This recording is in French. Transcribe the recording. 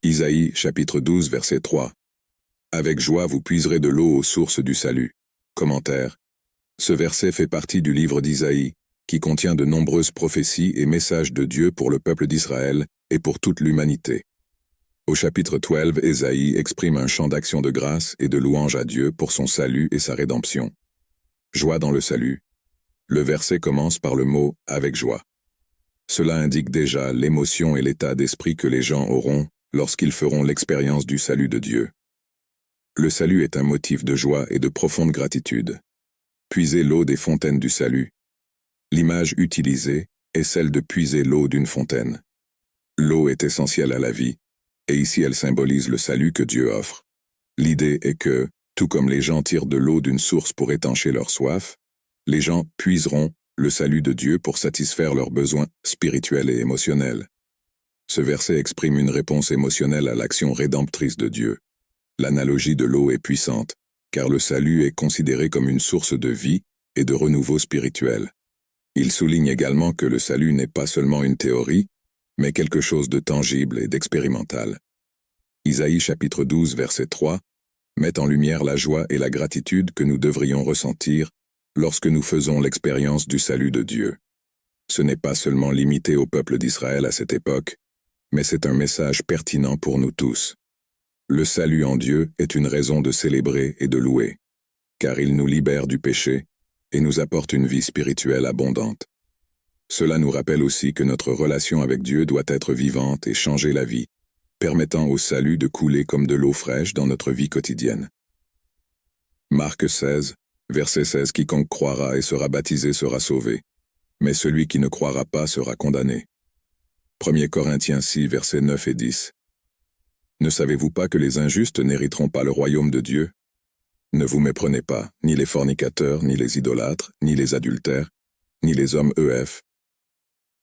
Isaïe, chapitre 12, verset 3. Avec joie vous puiserez de l'eau aux sources du salut. Commentaire. Ce verset fait partie du livre d'Isaïe, qui contient de nombreuses prophéties et messages de Dieu pour le peuple d'Israël et pour toute l'humanité. Au chapitre 12, Isaïe exprime un chant d'action de grâce et de louange à Dieu pour son salut et sa rédemption. Joie dans le salut. Le verset commence par le mot « avec joie ». Cela indique déjà l'émotion et l'état d'esprit que les gens auront lorsqu'ils feront l'expérience du salut de Dieu. Le salut est un motif de joie et de profonde gratitude. Puiser l'eau des fontaines du salut. L'image utilisée est celle de puiser l'eau d'une fontaine. L'eau est essentielle à la vie, et ici elle symbolise le salut que Dieu offre. L'idée est que, tout comme les gens tirent de l'eau d'une source pour étancher leur soif, les gens puiseront le salut de Dieu pour satisfaire leurs besoins spirituels et émotionnels. Ce verset exprime une réponse émotionnelle à l'action rédemptrice de Dieu. L'analogie de l'eau est puissante, car le salut est considéré comme une source de vie et de renouveau spirituel. Il souligne également que le salut n'est pas seulement une théorie, mais quelque chose de tangible et d'expérimental. Isaïe chapitre 12 verset 3 met en lumière la joie et la gratitude que nous devrions ressentir lorsque nous faisons l'expérience du salut de Dieu. Ce n'est pas seulement limité au peuple d'Israël à cette époque, mais c'est un message pertinent pour nous tous. Le salut en Dieu est une raison de célébrer et de louer, car il nous libère du péché et nous apporte une vie spirituelle abondante. Cela nous rappelle aussi que notre relation avec Dieu doit être vivante et changer la vie, permettant au salut de couler comme de l'eau fraîche dans notre vie quotidienne. Marc 16, verset 16. Quiconque croira et sera baptisé sera sauvé, mais celui qui ne croira pas sera condamné. 1 Corinthiens 6, versets 9 et 10. Ne savez-vous pas que les injustes n'hériteront pas le royaume de Dieu? Ne vous méprenez pas, ni les fornicateurs, ni les idolâtres, ni les adultères, ni les hommes EF,